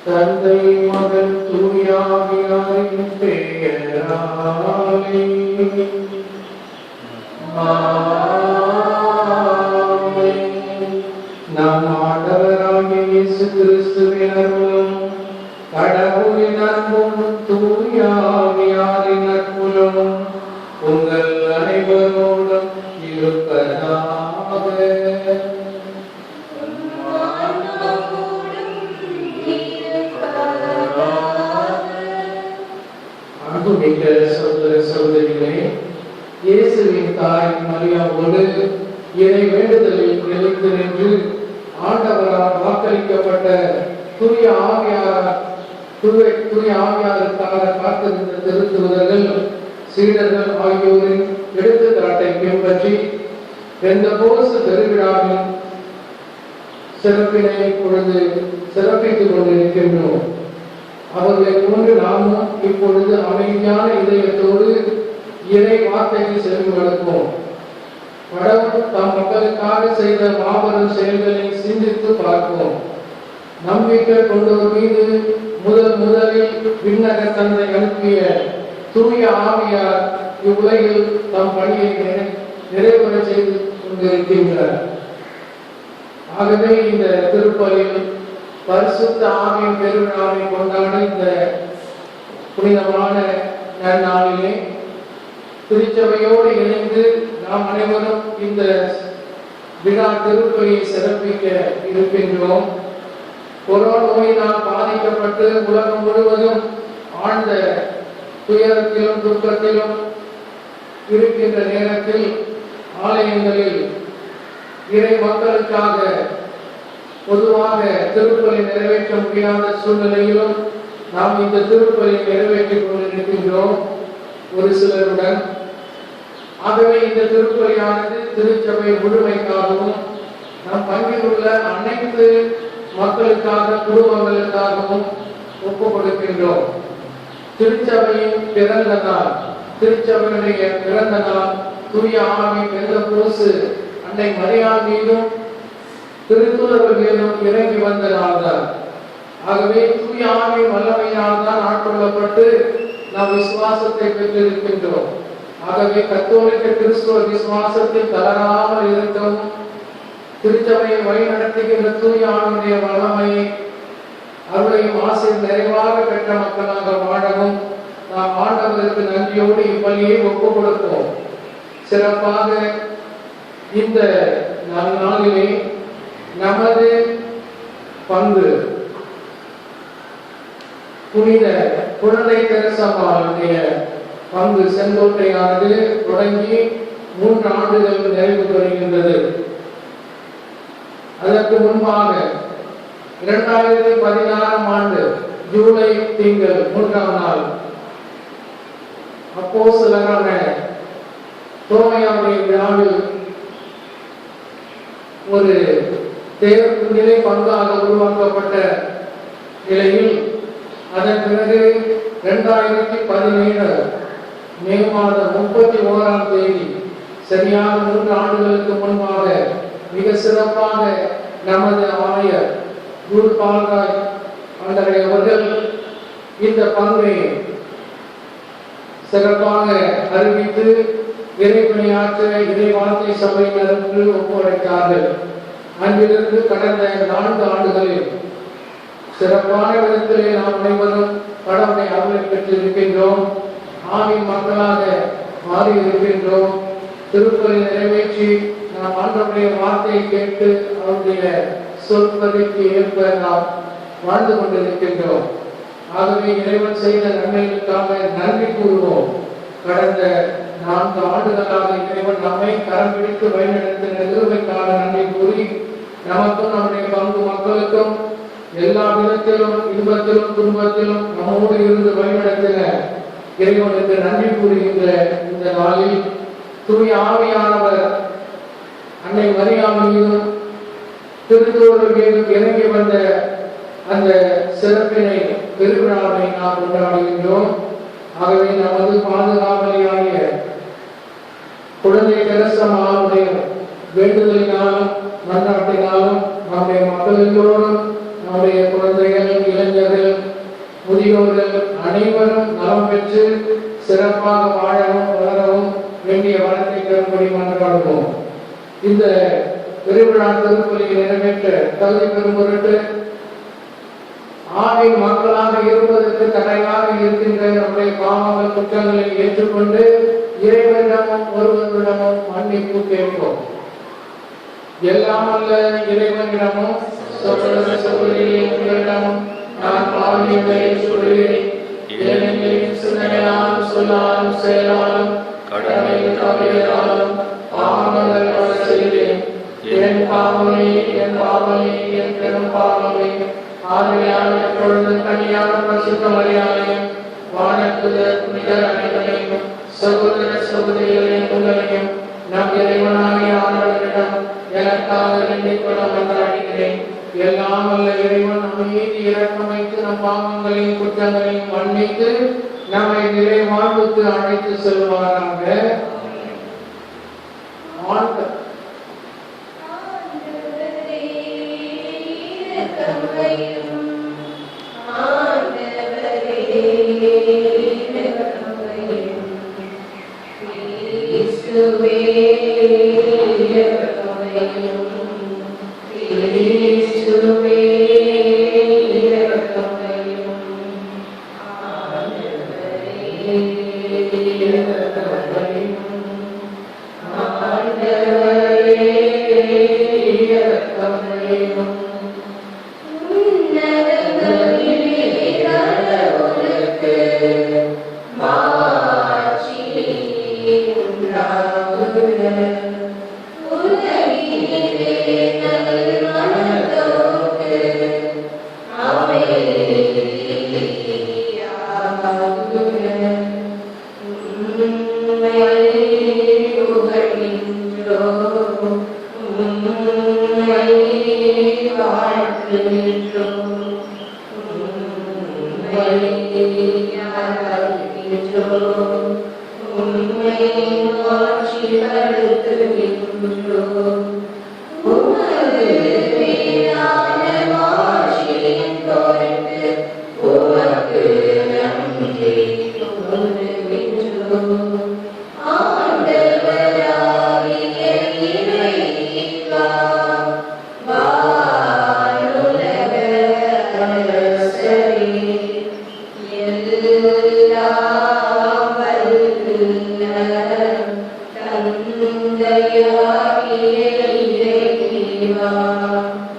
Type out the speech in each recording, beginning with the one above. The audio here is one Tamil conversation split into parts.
தந்தை மகன் தூயாவியாரின் பெயராலே ஆமென். நம் ஆண்டவராகிய இயேசு கிறிஸ்துவின் அருளும் கடவுளின் அன்பும் தூயாவியாரின் நட்பும் உங்கள் அனைவரோடும் இருப்பதாக. சகோதர சகோதரிகளே, இயேசுவின் தாய் மரியாவோடு இறை வேண்டுதலில் நிலைத்து நின்று ஆண்டவரால் வாக்களிக்கப்பட்ட தூய ஆவியாருக்காக காத்திருந்த திருத்தூதர்கள் சீடர்கள் ஆகியோரின் எடுத்துக்காட்டை பின்பற்றி பெந்தகோஸ்து பெருவிழாவின் சிறப்பினை இப்பொழுது சிறப்பித்துக் கொண்டிருக்கின்றோம். அவர்களை போன்று நாமும் இப்பொழுது அமைதியான இதயத்தோடு இறை வார்த்தைக்கு செல்வதற்கும் கடவுள் தம் மக்களுக்காக செய்த மாபெரும் செயல்களை சிந்தித்து பார்ப்போம். நம்பிக்கை கொண்டோர் மீது முதலில் விண்ணக தந்தை அனுப்பிய தூய ஆவியார் இவ்வுலகில் தம் பணியை நிறைவேற செய்து கொண்டிருக்கின்றார். ஆகவே இந்த திருப்பலியில் பரிசுத்த ஆவியின் பெருவிழாவை கொண்டாட இந்த புனிதமான நன்னாளிலே திருச்சபையோடு இணைந்து நாம் அனைவரும் இந்த விழா திருப்பலியை சிறப்பிக்க இருக்கின்றோம். கொரோனா நோயினால் பாதிக்கப்பட்டு உலகம் முழுவதும் ஆழ்ந்த துயரத்திலும் துக்கத்திலும் இருக்கின்ற நேரத்தில் ஆலயங்களில் இறை மக்களுக்காக பொதுவாக திருப்பலி நிறைவேற்ற முடியாத சூழ்நிலையிலும் நாம் இந்த திருப்பலி நிறைவேற்றிக் கொண்டிருக்கின்றோம் ஒரு சிலருடன். ஆகவே இந்த திருப்பலியானது திருச்சபை முழுமைக்காகவும் நம் பங்கில் உள்ள அனைத்து மக்களுக்காக குடும்பங்களுக்காகவும் ஒப்புக் கொடுக்கின்றோம். திருச்சபையின் பிறந்த நாள், திருச்சபையுடைய பிறந்த நாள் தூய ஆவி பெந்தகோஸ்து அன்னை மரியாள் மீதும் திருத்தூதர்கள் மீதும் இறங்கி வந்த நாள்தான். ஆகவே தூய ஆவியின் வல்லமையால் தான் ஆட்கொள்ளப்பட்டு நாம் விசுவாசத்தை பெற்றிருக்கின்றோம். ஆகவே கத்தோலிக்க கிறிஸ்துவ விசுவாசத்தில் தளராமல் இருக்கும் திருச்சபையை வழி நடத்துகின்ற தூய ஆவியுடைய வல்லமையை அவருடைய ஆசையில் நிறைவாக பெற்ற மக்களாக வாழவும் நாம் ஆண்டவருக்கு நன்றியோடு இப்பலியை ஒப்புக் கொடுப்போம். சிறப்பாக இந்த நாளிலே நமது பங்கு புனித குழந்தை தெரசாவுடைய பங்கு செங்கோட்டையானது தொடங்கி 3 ஆண்டுகள் நிறைவு பெறுகின்றது. அதற்கு முன்பாக 2016 ஆண்டு ஜூலை திங்கள் 3ஆம் நாள் அப்போஸ்தலரான தோமையாருடைய விழாவில் ஒரு நிலை பங்காக உருவாக்கப்பட்ட நிலையில் அதன் பிறகு 2017 மே மாதம் 31ஆம் தேதி சரியாக 3 ஆண்டுகளுக்கு முன்பாக மிக சிறப்பாக நமது ஆயர் குருபால்ராய் அண்டரை அவர்கள் இந்த பங்கை சிறப்பாக அறிவித்து இறைப்பணியாற்ற இறை வார்த்தை சபையினருக்கு ஒப்படைத்தார்கள். அங்கிருந்து கடந்த 4 ஆண்டுகளில் சிறப்பான விதத்திலே நாம் அனைவரும் கடவுளை அருளை பெற்றிருக்கின்றோம். ஆவின் மக்களாக மாறி இருக்கின்றோம். திருப்பலி நிறைவேற்றி நாம் ஆண்டவருடைய வார்த்தையை கேட்டு அவருடைய சொல்பதிக்கு ஏற்ப நாம் வாழ்ந்து கொண்டிருக்கின்றோம். ஆகவே இறைவன் செய்த நன்மைகளுக்காக நன்றி கூறுவோம். கடந்த 4 ஆண்டுகளாக இறைவன் நம்மை கரம் பிடித்து வழிநடத்தின கிருபைக்காக நன்றி கூறி நமக்கும் நம்முடைய பங்கு மக்களுக்கும் எல்லா விதத்திலும் இன்பத்திலும் துன்பத்திலும் நம்மோடு இருந்து வழிநடத்தின இறைவனுக்கு நன்றி கூறுகின்ற இந்த நாளில் தூய ஆவியானவர் அன்னை மரியாள் மீதும் திருத்தூதர் மீதும் இறங்கி வந்த அந்த சிறப்பினை பெருவிழாவை நாம் கொண்டாடுகின்றோம். ஆகவே நமது பாதுகாவலியாகிய குழந்தை தெரசாவுடைய வேண்டுதலினாலும் மன்றாட்டினாலும் நம்முடைய மக்கள் எல்லோரும் நம்முடைய குழந்தைகள், இளைஞர்கள், முதியோர்கள் அனைவரும் நலம் பெற்று சிறப்பாக வாழவும் வளரவும் வேண்டிய வளத்தை பெறும்படி மன்றாடுவோம். இந்த பெருவிழா திருப்பலியை நிறைவேற்ற தகுதி பெறும் பொருட்டு ஆவின் மக்களாக இருப்பதற்கு தடையாக இருக்கின்ற நம்முடைய பாவங்கள் குற்றங்களை ஏற்றுக்கொண்டு இறைவனிடமும் ஒருவரிடமும் மன்னிப்பு கேட்போம். எல்லாம் அல்ல இறைவனிடமும் உங்களிடமும் நான் பாவிகளை சொல்கிறேன். ஏனெனில் சிந்தனையாலும் சொல்லாலும் செயலாலும் கடமையில் தவறியதாலும் பாவங்கள் பல செய்தேன். என் பாவமே என் பாவமே என் பெரும் பாவமே. ஆகையால் எப்பொழுதும் கனியான பரிசுத்த மரியாதையும் வானத்துத புனிதர் அனைவரையும் சகோதர சகோதரிகளையும் உங்களையும் நம் இறைவனாகிய ஆண்டவரிடம் எனக்காக வேண்டிக் கொள்ள மன்றாடுகிறேன். எல்லாம் வல்ல இறைவன் நம் மீது இரக்கம் வைத்து நம் பாவங்களையும் குற்றங்களையும் மன்னித்து நம்மை நிலை வாழ்வுக்கு அழைத்து செல்வாராக. Thank you.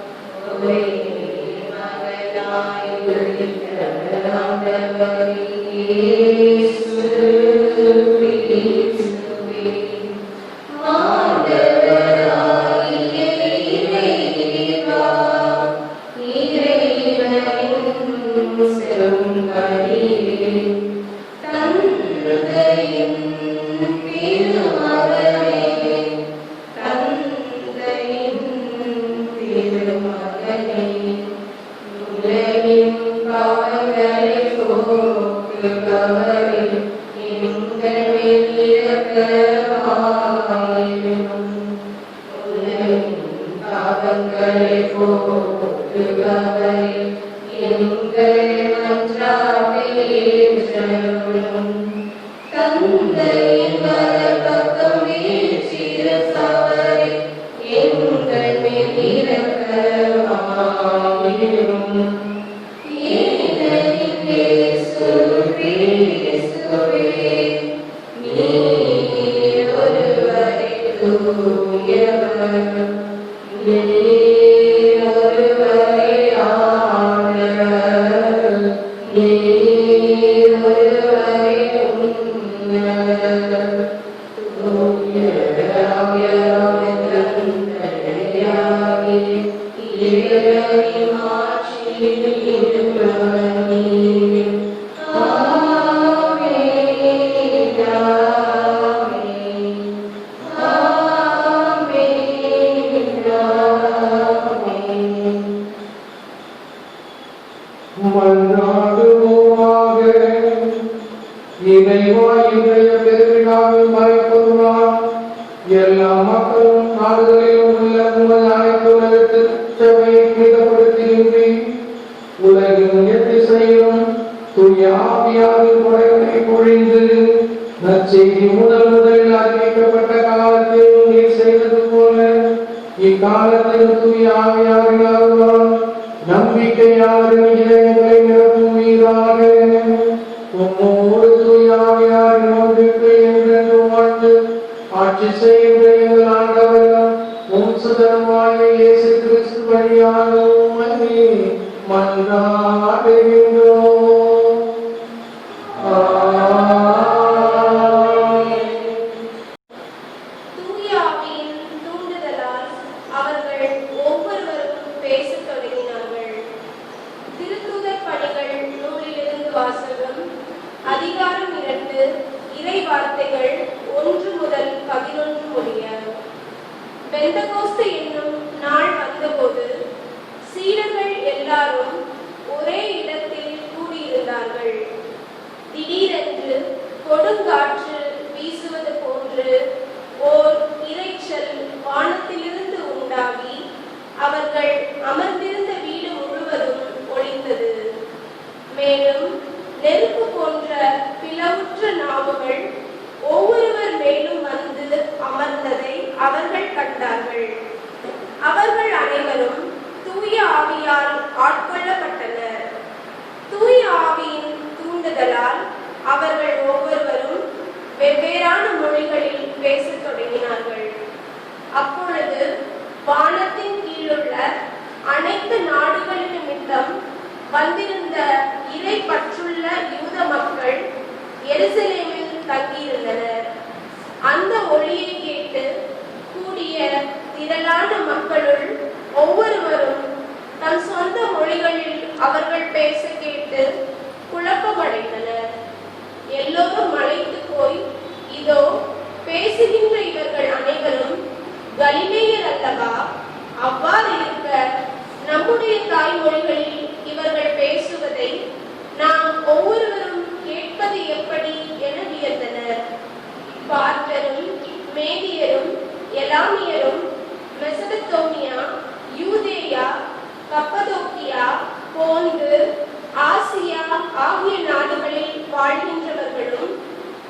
எல்லா மக்களும் நாடுகளிலும் உள்ள உமது அனைத்து உலகத்து சபையை புனிதப்படுத்துகின்றேன். உலகின் எத்திசையிலும் தூய ஆவியாரின் கொடைகளை பொழிந்து நற்செய்தி முதலில் அறிவிக்கப்பட்ட காலத்தில் நீர் செய்தது போல இக்காலத்தில் தூய ஆவியாரினால் நம்பிக்கையாளரின் இதயங்களை நிரப்புவீராக. உம்மோடு தூய ஆவியாரின் ஒன்றிற்கு என்றென்று வாழ்ந்து ஆட்சி செய்கின்ற எங்கள் ஆண்டவர் உம் சுதனமாய இயேசு கிறிஸ்து வழியாக உம்மை மன்றாடுகின்றோம். அதிகாரம் 2 இறை வார்த்தைகள் 1 முதல் 11 முடிய. பெந்தகோஸ்து என்னும் நாள் வந்தபோது சீடர்கள் எல்லாரும் ஒரே இடத்தில் கூடியிருந்தார்கள். திடீரென்று கொடுங்காற்று வீசுவது போன்று ஓர் இரைச்சல் வானத்திலிருந்து உண்டாகி அவர்கள் அமர்ந்திருந்த வீடு முழுவதும் ஒலித்தது. மேலும் நெருப்பு போன்ற பிளவுற்ற நாவுகள் ஒவ்வொருவர் மேலும் வந்து அமர்ந்ததை அவர்கள் கண்டார்கள். அவர்கள் அனைவரும் தூய ஆவியால் ஆட்கொள்ளப்பட்டனர். தூய ஆவியின் தூண்டுதலால் அவர்கள் ஒவ்வொருவரும் வெவ்வேறான மொழிகளில் பேசத் தொடங்கினார்கள். அப்பொழுது வானத்தின் கீழுள்ள அனைத்து நாடுகளின் நிமித்தம் வந்திருந்த இறை பற்றுள்ள யூத மக்கள் எருசலேமில் தங்கியிருந்தனர். அந்த ஒளியை கேட்டு கூடிய திரளான மக்களுள் ஒவ்வொருவரும் தம் சொந்த மொழிகளில் அவர்கள் பேச கேட்டு குழப்பமடைந்தனர். எல்லோரும் மலைத்து போய், இதோ பேசுகின்ற இவர்கள் அனைவரும் கலிலேயர் அல்லவா? அவ்வாறு இருக்க நம்முடைய தாய்மொழிகளில் இவர்கள் பேசுவதை நாம் ஒவ்வொருவரும் கேட்பது எப்படி என வியந்தனர். பார்த்தரும் மேதியரும் எலாமியரும் மெசபத்தோமியா, யூதேயா, கப்பதோக்கியா, போந்து, ஆசியா ஆகிய நாடுகளில் வாழ்கின்றவர்களும்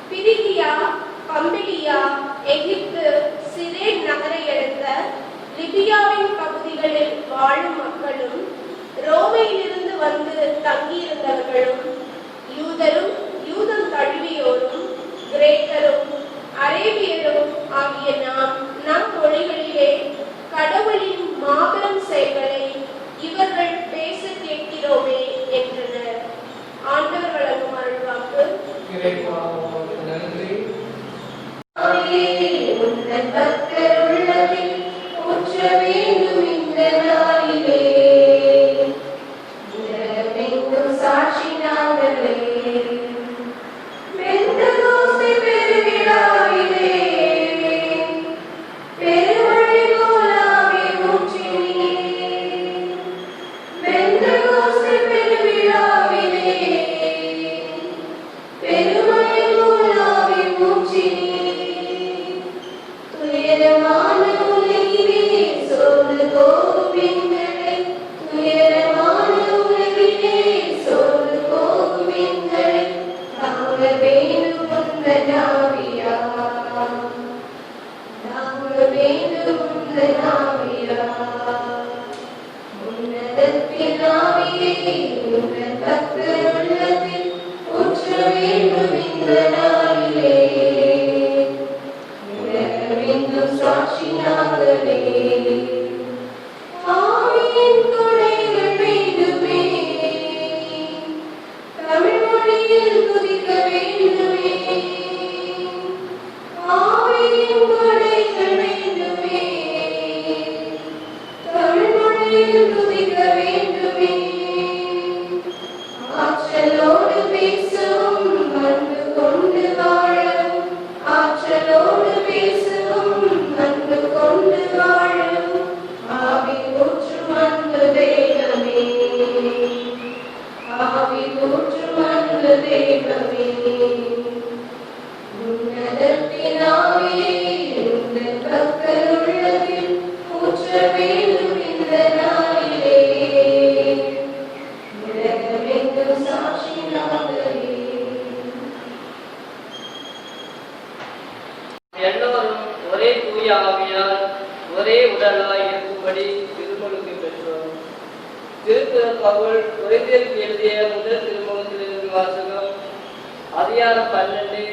பிரிகியா, பம்பிலியா, எகிப்து, சிரேன் நகரை அடுத்த லிபியாவின் பகுதிகளில் வாழும் மக்களும் ரோமையிலிருந்து வந்து தங்கியிருந்தவர்களும் யூதரும் யூதம் தழுவியோரும் கிரேக்கரும் அரேபியரும் ஆகிய நாம் நம் மொழிகளிலே கடவுளின் மாபெரும் செயல்களை இவர்கள் பேச கேட்கிறோமே என்றனர். ஆண்டவர் வேண்டும் உந்தன் ஆவியார். உன்னதத்தின் ஆவியை உந்தன் பக்தர் உள்ளத்தில் ஊற்ற வேண்டும் இந்த நாளிலே. உலகமெங்கும் சாட்சியாகவே ஆவியின் கொடைகள் வேண்டுமே. தமிழ் மொழியில் துதிக்க வேண்டுமே. ஆவியின் கொடைகள் வேண்டுமே. தமிழ் மொழியில் துதிக்க வேண்டுமே. ஆற்றலோடு பேசும் அன்பு கொண்டு வாழும். ஆற்றலோடு பேசும் அன்பு கொண்டு வாழும். ஆவி ஊற்றும் அன்பு தெய்வமே. ஆவி ஊற்றும் அன்பு தெய்வமே. உன்னதத்தின் ஆவியை உந்தன் பக்தர் உள்ளத்தில் ஊற்ற வேண்டும் இந்த நாளிலே. உலகமெங்கும் சாட்சியாகவே எல்லோரும் ஒரே தூய ஆவியால் ஒரே உடலாய் இருக்கும்படி திருமுழுக்கு பெற்றோம். திருத்துவ பவுல் கொரிந்தியருக்கு எழுதிய முதல் திருமுகத்திலிருந்து வாசகம். அதிகாரம் 12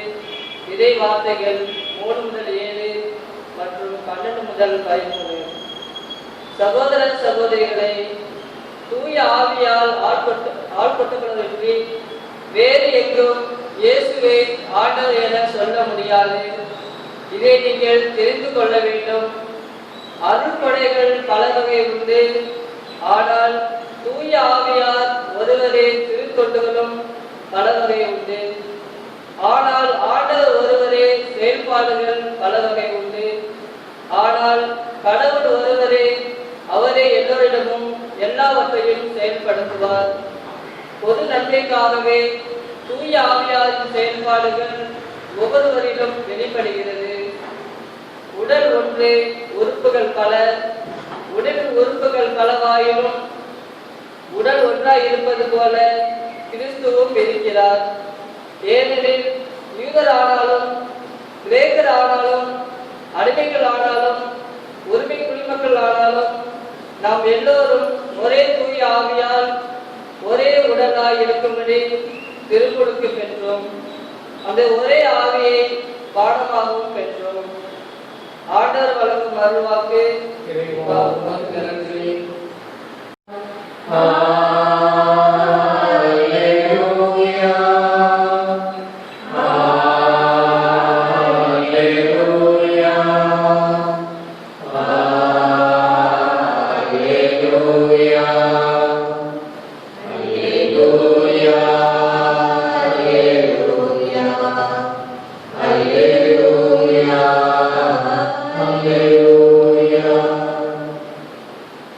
இறை வார்த்தைகள் 3 முதல் 7 மற்றும் 12 முதல் 13. சகோதர சகோதரிகளை, தூய ஆவியால் ஆட்பட்டுள்ளவற்றி வேறு எங்கும் இயேசுவை ஆண்டவர் என சொல்ல முடியாது. இதை நீங்கள் தெரிந்து கொள்ள வேண்டும். அருள்கொடைகள் பல வகை உண்டு. ஆனால் தூய ஆவியார் ஒருவரே. திருத்தொண்டுகளும் பல வகை உண்டு. ஆனால் ஆண்டவர் ஒருவரே. செயல்பாடுகள் பல வகை உண்டு. ஆனால் கடவுள் ஒருவரே. அவரே எல்லோரிடமும் எல்லாவற்றையும் செயல்படுத்துவார். பொது நன்மைக்காகவே தூய ஆவியாரின் செயல்பாடுகள் ஒவ்வொருவரிலும் வெளிப்படுகிறது. உடல் ஒன்று, உறுப்புகள் பல. உடல் உறுப்புகள் பலவாயினும் உடல் ஒன்றாய் இருப்பது போல கிறிஸ்துவும் இருக்கிறார். ஏனெனில் யூதர் ஆனாலும் கிரேக்கர் ஆனாலும் அடிமைகள் ஆனாலும் உரிமை குடிமக்கள் ஆனாலும் நாம் எல்லோரும் ஒரே தூய ஆவியால் ஒரே உடலாய் இருக்கும்படி திருமுழுக்கு பெற்றோம். அந்த ஒரே ஆவியை பாடமாகவும் பெற்றோம். ஆண்டவர் வழங்கும் அருள்வாக்கு. இறைவா உமக்கு நன்றி.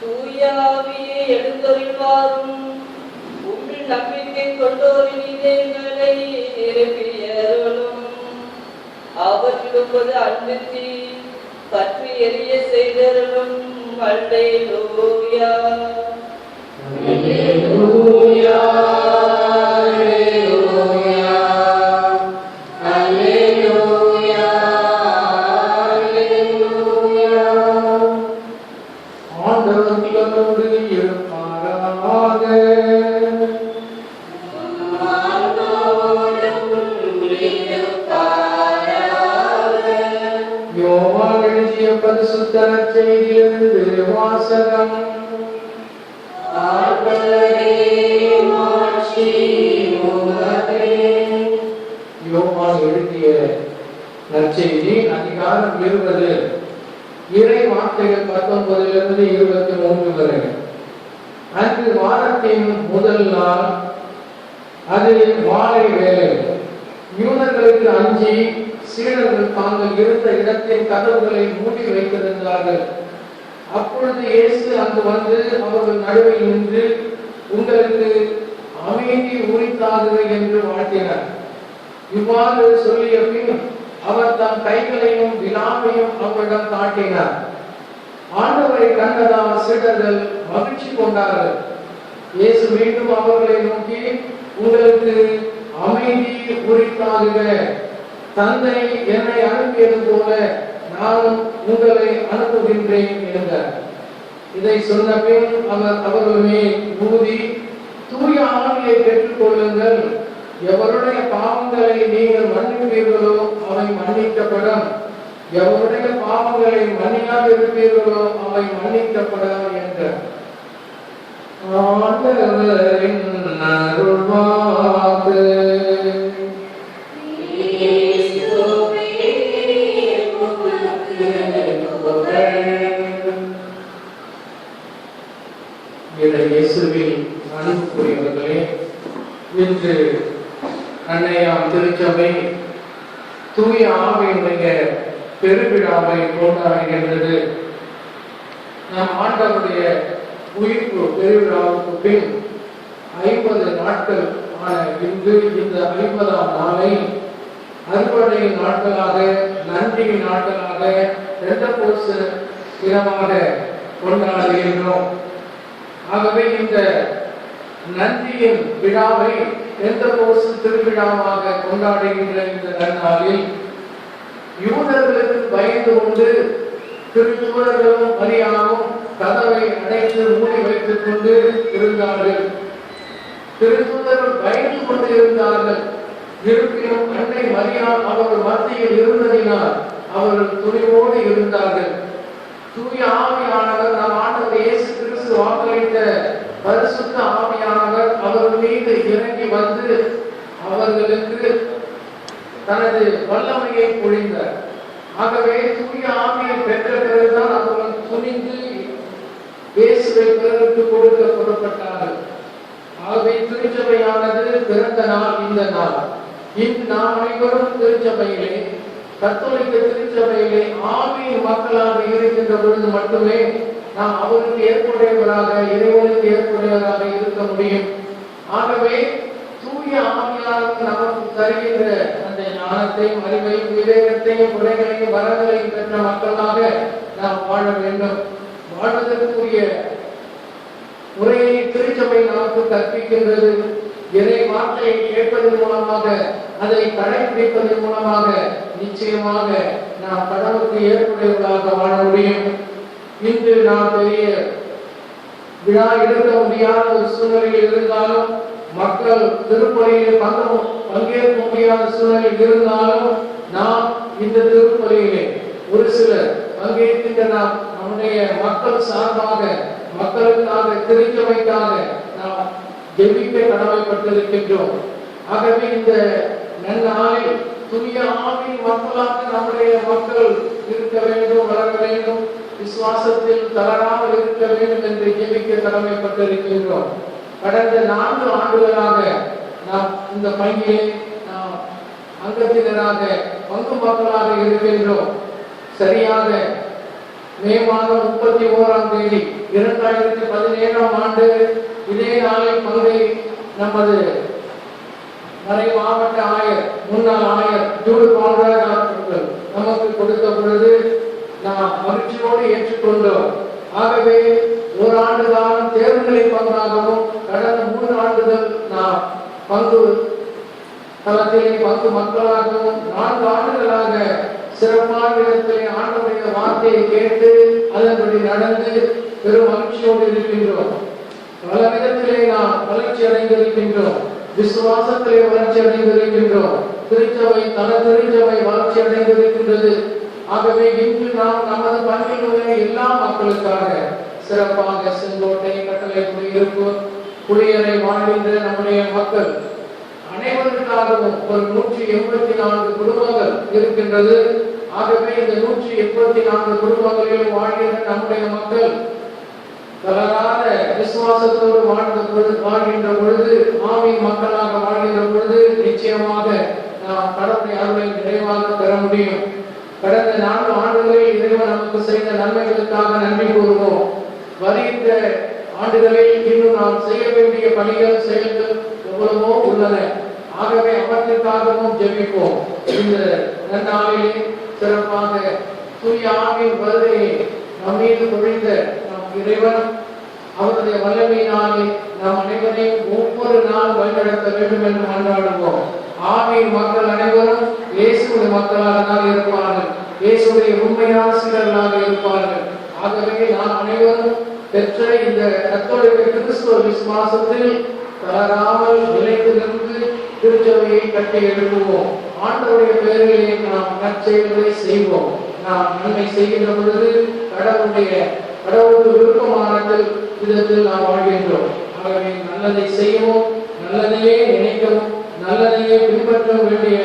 தூய ஆவியை எடுத்தொழிவாரும் உம்மில் நம்பிக்கை கொண்டோரின் இதயங்களை நிரப்பியருளும். அவற்றிலும்பது அன்புத்தி பற்றி எரிய செய்தருளும். அல்லேலூயா. அல்லேலூயா. அல்லேலூயா. அல்லேலூயா. அல்லேலூயா. ஆண்டவர் உங்களோடு இருப்பாராக. யோவான் எழுதிய பரிசுத்த நற்செய்தியிலிருந்து வாசகம். யோவான் எழுதிய நற்செய்தி அதிகாரம் 20 இறை வார்த்தைகள் 19 23 வரை. அன்று வாரத்தின் முதல் நாள், அது மாலை வேளை. யூதர்களுக்கு அஞ்சி சீடர்கள் தாங்கள் இருந்த இடத்தின் கதவுகளை மூடி வைத்திருந்தார்கள். அப்பொழுது இயேசு அங்கு வந்து அவர்கள் நடுவில் நின்று, உங்களுக்கு அமைதி உரித்தாக என்று வாழ்த்தினார். இவ்வாறு சொல்லிய பின் அவர் தம் கைகளையும் விலாவையும் அவரிடம் காட்டினார். ஆண்டவரை கண்டதால் சீடர்கள் மகிழ்ச்சி கொண்டார்கள். இயேசு மீண்டும் அவர்களை நோக்கி, உங்களுக்கு அமைதி உரித்தாக. தந்தை என்னை அனுப்பியது போல நானும் உங்களை அனுப்புகின்றேன் என்றார். இதை சொன்ன பின் அவர் அவர்கள் மேல் ஊதி, தூய ஆவியை பெற்றுக் கொள்ளுங்கள். எவருடைய பாவங்களை நீங்கள் மன்னிப்பீர்களோ அவை மன்னிக்கப்படும், எவருடைய பாவங்களை மன்னியாதிருப்பீர்களோ அவை மன்னிக்கப்படும் என்றார். ஆண்டவரின் அருள்வாக்கு. இயேசுவில் அன்புக்குரியவர்களே, இன்று அன்னையாம் திருச்சபை தூய ஆவியினுடைய பெருவிழாவை கொண்டாடுகின்றது. நம் ஆண்டவருடைய உயிர்ப்பு பெருவிழாவுக்கு பின் 50 நாட்கள் ஆன இன்று இந்த 50ஆம் நாளை அறுவடை நாட்களாக, நன்றி நாட்களாக, பெந்தகோஸ்து தினமாக கொண்டாடுகின்றோம். ஆகவே இந்த நன்றியின் விழாவை பெந்தகோஸ்து திருவிழாவாக கொண்டாடுகின்ற இந்த நன்னாளில் யூதர்களுக்கு பயந்து கொண்டு திருத்தூதர்களும் மரியாவும் கதவை அடைத்து மூடி வைத்துக் கொண்டு இருந்தார்கள். திருத்தூதர்கள் பயந்து கொண்டு இருந்தார்கள். இருப்பினும் அன்னை மரியா அவர்கள் மத்தியில் இருந்ததினால் அவர்கள் துணிவோடு இருந்தார்கள். தூய ஆவியானவர் நம் ஆண்டவர் இயேசு கிறிஸ்து வாக்களித்த பரிசுத்த ஆவியானவர் அவர்கள் மீது இறங்கி வந்து அவர்களுக்கு தனது வல்லமையை பொழிந்தார். ஆகவே தூய ஆவியை பெற்ற பிறகுதான் அவர்கள் துணிந்து இயேசுவை பிறருக்கு கொடுக்க புறப்பட்டார்கள். ஆகவே திருச்சபையானது பிறந்த நாள் இந்த நாள். இன்று நாம் அனைவரும் திருச்சபையிலே, கத்தோலிக்க திருச்சபையிலே ஆவியின் மக்களாக இருக்கின்ற பொழுது மட்டுமே நாம் அவருக்கு ஏற்புடையவராக, இறைவனுக்கு ஏற்புடையவராக இருக்க முடியும். ஆகவே தூய ஆவியானவர் நமக்கு தருகின்ற அந்த ஞானத்தையும், அறிவையும், விவேகத்தையும், குறைகளையும், வரங்களையும் பெற்ற மக்களாக நாம் வாழ வேண்டும். வாழ்வதற்குரிய முறையை திருச்சபை நமக்கு கற்பிக்கின்றது. இறை வார்த்தையை கேட்பதன் மூலமாக, அதை கடைபிடிப்பதன் மூலமாக நிச்சயமாக நாம் கடவுளுக்கு ஏற்புடையவர்களாக வாழ முடியும். இன்று நாம் பெரிய விழா எடுக்க முடியாத ஒரு சூழ்நிலையில் இருந்தாலும், மக்கள் திருப்பலியில் பங்கேற்க முடியாத சூழ்நிலையில் இருந்தாலும், நாம் இந்த திருப்பலியிலே ஒரு சிலர் பங்கேற்கின்ற நாம் நம்முடைய மக்கள் சார்பாக, மக்களுக்காக, திருச்சபைக்காக நாம் ஜெபிக்க கடமைப்பட்டிருக்கின்றோம். ஆகவே இந்த நன்னாளில் தூய ஆவியின் மக்களாக நம்முடைய மக்கள் இருக்க வேண்டும், வளர வேண்டும், விசுவாசத்தில் தளராமல் இருக்க வேண்டும் என்று ஜெபிக்க கடமைப்பட்டிருக்கின்றோம். கடந்த 4 ஆண்டுகளாக நாம் இந்த பணியை நாம் அங்கத்தினராக, பங்கு மக்களாக இருக்கின்றோம். சரியாக மே மாதம் 31ஆம் தேதி 2017ஆம் ஆண்டு இதே நாளில் பங்கை நமது மறை மாவட்ட ஆயர், முன்னாள் ஆயர் ஜூடு பால்ராஜ் அவர்கள் நமக்கு கொடுத்த பொழுது நாம் மகிழ்ச்சியோடு ஏற்றுக்கொண்டோம். ஆகவே ஒரு ஆண்டு காலம் தேர்தலின் பங்காகவும், கடந்த 3 ஆண்டுகள் நாம் பங்கு தளத்திலே பங்கு மக்களாகவும், 4 ஆண்டுகளாக சிறப்பான விதத்திலே ஆண்டவருடைய வார்த்தையை கேட்டு அதன்படி நடந்து பெரும் மகிழ்ச்சியோடு இருக்கின்றோம். பல விதத்திலே நாம் வளர்ச்சி அடைந்திருக்கின்றோம். விசுவாசத்திலே வளர்ச்சி அடைந்திருக்கின்றோம். திருச்சபை, தன திருச்சபை வளர்ச்சி அடைந்திருக்கின்றது. ஆகவே இன்று நாம் நமது பங்கில் உள்ள எல்லா மக்களுக்காக சிறப்பாக செங்கோட்டை, கட்டளை, குடியிருப்போர், குடியரை வாழ்கின்ற நம்முடைய மக்கள் அனைவருக்காகவும் ஒரு 184 குடும்பங்கள் இருக்கின்றது. ஆகவே இந்த 184 குடும்பங்களில் வாழ்கின்ற நம்முடைய மக்கள் தளராத விசுவாசத்தோடு வாழ்கின்ற பொழுது, ஆவியின் மக்களாக வாழ்கின்ற பொழுது நிச்சயமாக நாம் கடவுளுடைய அருளை நிறைவாக பெற முடியும். கடந்த 4 ஆண்டுகளில் இறைவன் நமக்கு செய்த நன்மைகளுக்காக நன்றி கூறுவோம். வருகின்ற ஆண்டுகளில் இன்னும் நாம் செய்ய வேண்டிய பணிகள், செயல்கள் எவ்வளவோ உள்ளன. ஆகவே அவற்றிற்காகவும் ஜெபிப்போம். இந்த நன்னாளிலே சிறப்பாக தூய ஆவியின் வருகையை நம் மீது பொழிந்த நம் இறைவன் அவருடைய வல்லமையினாலே நாம் அனைவரையும் ஒவ்வொரு நாள் வழிநடத்த வேண்டும் என்று மன்றாடுவோம். ஆவியின் மக்கள் அனைவரும் இயேசுவின் மக்களாக தான் இருப்பார்கள். இயேசுடைய உண்மையான சீடர்களாக இருப்பார்கள். ஆகவே நாம் அனைவரும் பெற்ற இந்த கத்தோலிக்க கிறிஸ்துவ விசுவாசத்தில் தளராமல் நிலைத்து நின்று திருச்சபையை கட்டி எழுப்புவோம். ஆண்டவருடைய பெயர்களிலே நாம் நற்செயல்களை செய்வோம். நாம் நன்மை செய்கின்ற பொழுது கடவுளுக்கு விருப்பமான விதத்தில் நாம் வாழ்கின்றோம். ஆகவே நல்லதை செய்யவும், நல்லதையே நினைக்கவும், நல்லதையே பின்பற்ற வேண்டிய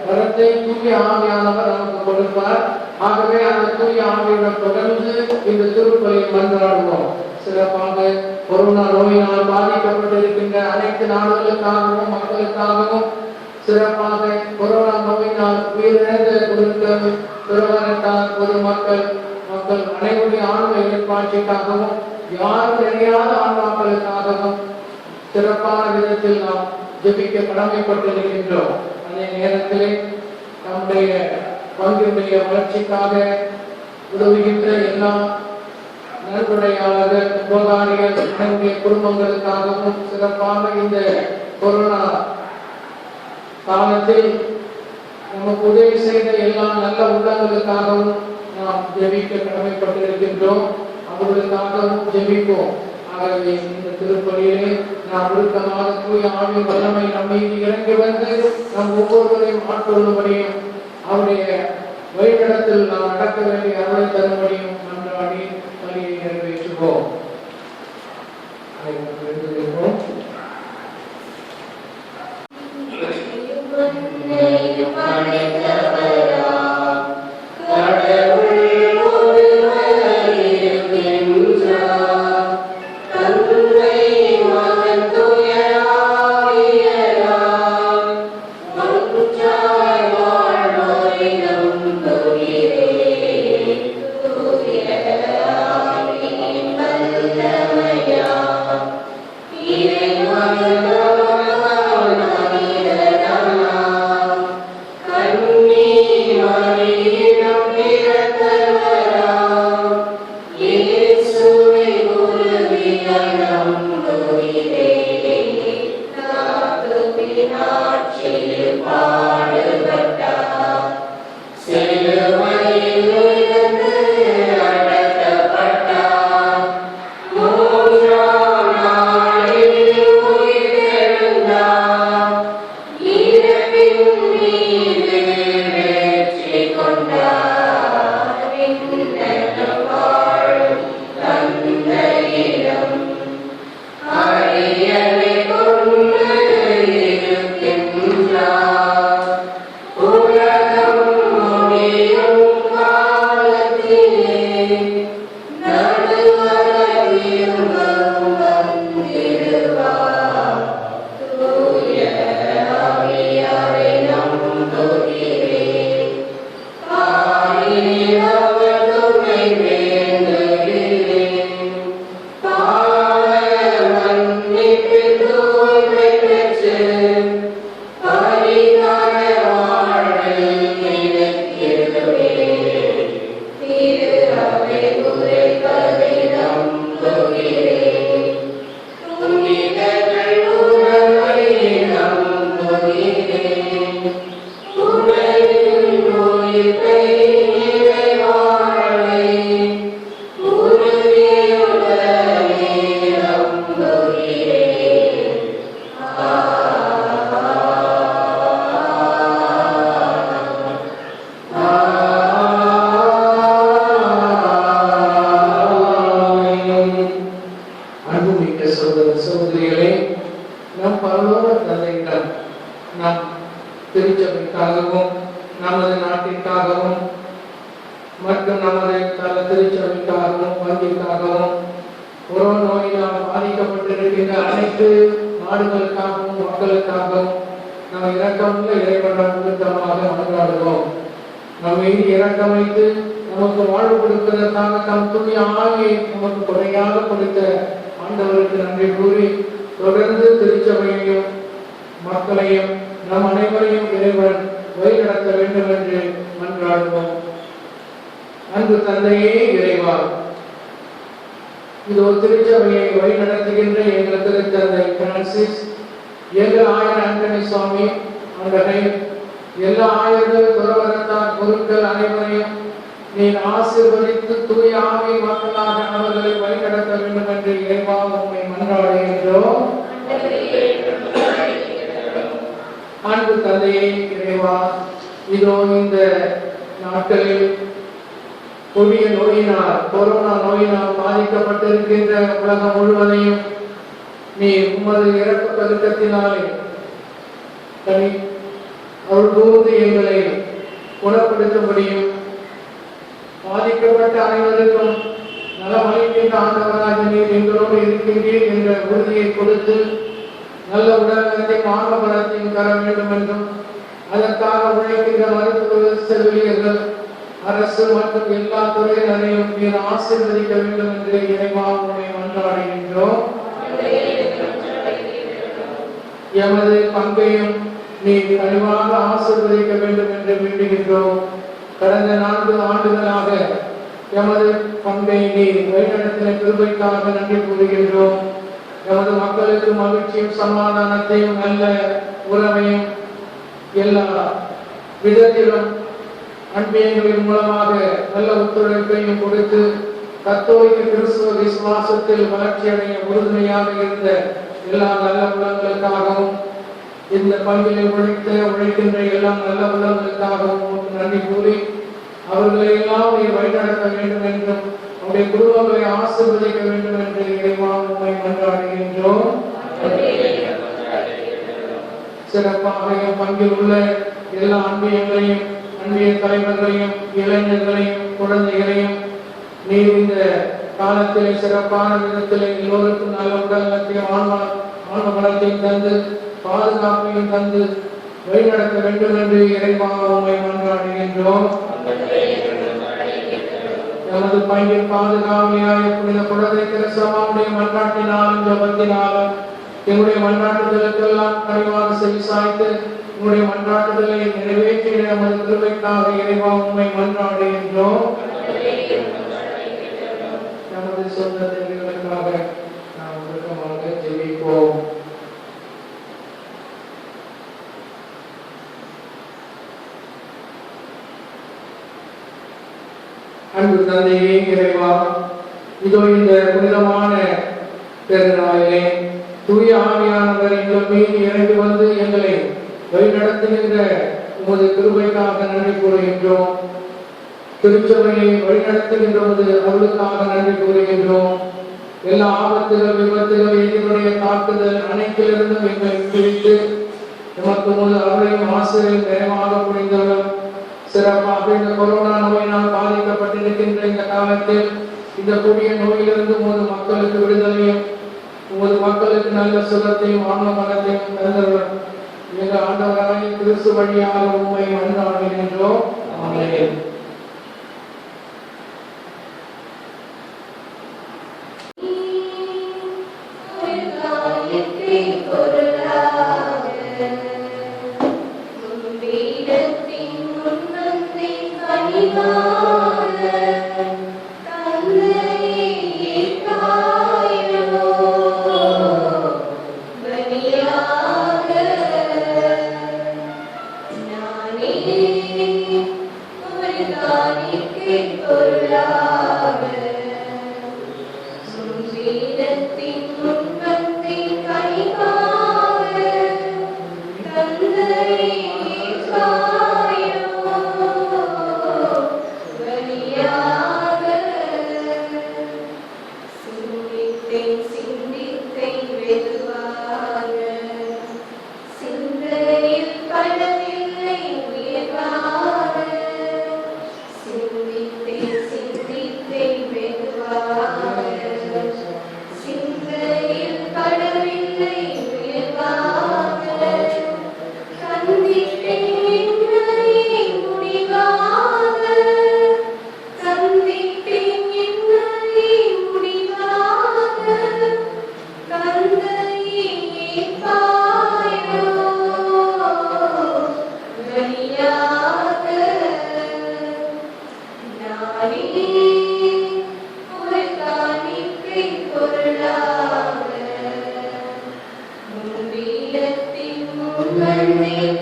வரத்தை தூய ஆவியானவர் நமக்கு கொடுப்பார். ஆகவே அந்த தூய ஆவியுடன் தொடர்ந்து இந்த திருப்பலியை மன்றாடுவோம். சிறப்பாக கொரோனா நோயினால் பாதிக்கப்பட்டிருக்கின்ற அனைத்து நாடுகளுக்காகவும் மக்களுக்காகவும், சிறப்பாக கொரோனா நோயினால் உயிரிழந்த குழுக்கள், துறவரத்தார், பொதுமக்கள், மக்கள் அனைவருடைய ஆன்ம எதிர்பார்ச்சிக்காகவும், யாரும் தெரியாத ஆன்மாக்களுக்காகவும் சிறப்பான விதத்தில் நாம் ஜெபிக்க கடமைப்பட்டிருக்கின்றோம். அதே நேரத்திலே நம்முடைய பங்கினுடைய வளர்ச்சிக்காக உதவுகின்ற எல்லா நன்கொடையாளர்கள், உபகாரிகள், நம்முடைய குடும்பங்களுக்காகவும், சிறப்பாக இந்த கொரோனா காலத்தில் நமக்கு உதவி செய்த எல்லா நல்ல உள்ளங்களுக்காகவும் நாம் ஜெபிக்க கடமைப்பட்டிருக்கின்றோம். அவர்களுக்காகவும் ஜெபிப்போம். ஆகவே இந்த திருப்பலியிலே நாம் உருக்கமாக தூய ஆவியின் வல்லமை நம்மீது இறங்கி வந்து நம் ஒவ்வொருவரையும் ஆட்கொள்ளும்படியும், அவருடைய வழிநடத்தில் நாம் நடக்க வேண்டிய அருளை தரும்படியும் நன்றாடி பலியை நிறைவேற்றுவோம். திருச்சபைக்காகவும் நமது நாட்டிற்காகவும் மற்றும் நமது திருச்சபைக்காகவும் வங்கிக்காகவும் கொரோனா நோயினால் பாதிக்கப்பட்டிருக்கின்ற அனைத்து நாடுகளுக்காகவும் மக்களுக்காகவும் நாம் இரக்கமுள்ள இறைவனிடம் கூட்டமாக மன்றாடுவோம். நம் மீது இரக்கம் வைத்து நமக்கு வாழ்வு கொடுப்பதற்காக தம் தூய ஆவியை நமக்கு கொடையாக கொடுத்த ஆண்டவருக்கு நன்றி கூறி தொடர்ந்து திருச்சபையையும் மக்களையும் நம் அனைவரையும் இறைவன் வழிநடத்த வேண்டும் என்று மன்றாடுவோம். அன்பு தந்தையே இறைவா, இது ஒரு திருச்சபையை வழிநடத்துகின்ற எங்கள் திருத்தந்தை பிரான்சிஸ், எங்கள் ஆயர் ஆண்டனி சுவாமி, அந்த எல்லா ஆயர்கள், துறவரத்தார், குருக்கள் அனைவரையும் நீர் ஆசீர்வதித்து தூய ஆவி மக்களாக அவர்களை வழிநடத்த வேண்டும் என்று இறைவா உம்மை மன்றாடுகின்றோம். அன்பு தந்தையே இறைவா, இதோ இந்த நாட்களில் கொடிய நோயினால், கொரோனா நோயினால் பாதிக்கப்பட்டிருக்கின்ற உலகம் முழுவதையும் நீர் உமது இரக்க பெருக்கத்தினாலே அருள் கூர்ந்து எங்களை குணப்படுத்தும்படியும் பாதிக்கப்பட்ட அனைவருக்கும் நலமளிக்கின்ற ஆண்டவராக நீர் எங்களோடு இருக்கின்றீர் என்ற உறுதியை கொடுத்து நல்ல உடல்நலத்தையும் ஆன்மபலத்தையும் தர வேண்டும் என்றும் அதற்காக உழைக்கின்ற மருத்துவ செவிலியர்கள், அரசு மற்றும் எல்லா துறையினரையும் நீர் ஆசீர்வதிக்க வேண்டும் என்று இறைவா உம்மை மன்றாடுகின்றோம். எமது பங்கையும் நீர் கனிவாக ஆசீர்வதிக்க வேண்டும் என்று வேண்டுகின்றோம். கடந்த 4 ஆண்டுகளாக எமது பங்கை நீர் வழிநடத்தின கிருபைக்காக நன்றி கூறுகின்றோம். எமது மக்களுக்கு மகிழ்ச்சியும் சமாதானத்தையும் நல்ல உறவையும் எல்லா விதத்திலும் அன்பியங்களின் மூலமாக நல்ல ஒத்துழைப்பையும் கொடுத்து கத்தோலிக்க கிறிஸ்துவ விசுவாசத்தில் வளர்ச்சியடைய உறுதுணையாக இருந்த எல்லா நல்ல உள்ளங்களுக்காகவும் இந்த பங்கில் உழைக்கின்ற எல்லா நல்ல உள்ளங்களுக்காகவும் நன்றி கூறி அவர்களை எல்லாம் நீர் வழிநடத்த வேண்டும் என்றும் அவருடைய குடும்பங்களை ஆசீர்வதிக்க வேண்டும் என்று இறைவா உம்மை மன்றாடுகின்றோம். சிறப்பாக பங்கில் உள்ள எல்லா அன்பியங்களையும், அன்பிய தலைவர்களையும், இளைஞர்களையும், குழந்தைகளையும் நீர் இந்த காலத்திலே சிறப்பான விதத்திலே எல்லோருக்கும் நல்ல உடல்நலத்தையும் ஆன்ம பலத்தையும் தந்து பாதுகாப்பையும் தந்து வழிநடத்த வேண்டும் என்று இறைவா உம்மை மன்றாடுகின்றோம். நமது பையன் பாதுகாவலியாய புனித குழந்தை கிறிஸ்தவனுடைய மன்றாட்டினாலும் ஜபத்தினாலும் எங்களுடைய மன்றாட்டுதலுக்கெல்லாம் கனிவாக செவி சாய்த்து உங்களுடைய மன்றாட்டுதலை நிறைவேற்றிய நமது கிருபைக்காக இறைவா உம்மை மன்றாடுகின்றோம். நமது சொந்த தேவைகளுக்காக நாம் உருக்கமாக ஜெபிப்போம். அன்பு தந்தையே இறைவா, இதோ இந்த புனிதமான பெருநாளிலே தூய ஆவியானவர் எங்கள் மீது இறங்கி வந்து எங்களை வழிநடத்துகின்ற உமது கிருபைக்காக நன்றி கூறுகின்றோம். திருச்சபையை வழிநடத்துகின்ற உமது அருளுக்காக நன்றி கூறுகின்றோம். எல்லா ஆபத்துகள், விபத்துகள், எதிர்ப்புடைய தாக்குதல் அனைத்திலிருந்தும் எங்களை பிரித்து நமக்கு உமது அருளையும் ஆசிரியர் நிறைவாக புரிந்தவர். சிறப்பாக இந்த கொரோனா நோயினால் பாதிக்கப்பட்டிருக்கின்ற இந்த காலத்தில் இந்த கொடிய நோயிலிருந்து உமது மக்களுக்கு விடுதலையும் உமது மக்களுக்கு நல்ல சுகத்தையும் ஆன்ம பலத்தையும் தந்தவர் எங்கள் ஆண்டவராகிய கிறிஸ்து வழியாக உம்மை மன்றாடுகின்றோம். ஆமென்.